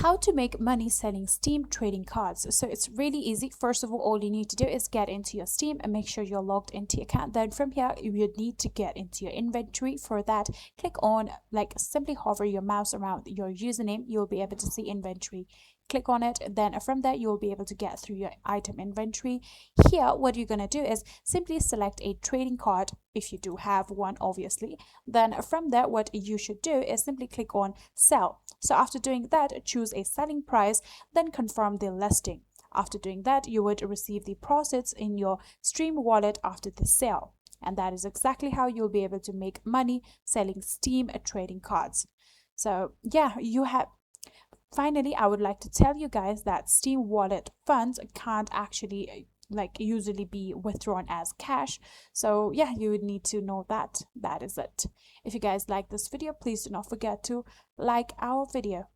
How to make money selling Steam trading cards. So it's really easy. First of all you need to do is get into your Steam and make sure you're logged into your account. Then from here you would need to get into your inventory. For that, click on, simply hover your mouse around your username. You'll be able to see inventory. Click on it. Then from there you'll be able to get through your item inventory. Here what you're going to do is simply select a trading card if you do have one, obviously. Then from there what you should do is simply click on sell. So after doing that, choose a selling price, then confirm the listing. After doing that, you would receive the profits in your Steam wallet after the sale. And that is exactly how you'll be able to make money selling Steam trading cards. So yeah, you have. Finally, I would like to tell you guys that Steam wallet funds can't actually usually be withdrawn as cash. So yeah, you would need to know that. That is it. If you guys like this video, please do not forget to like our video.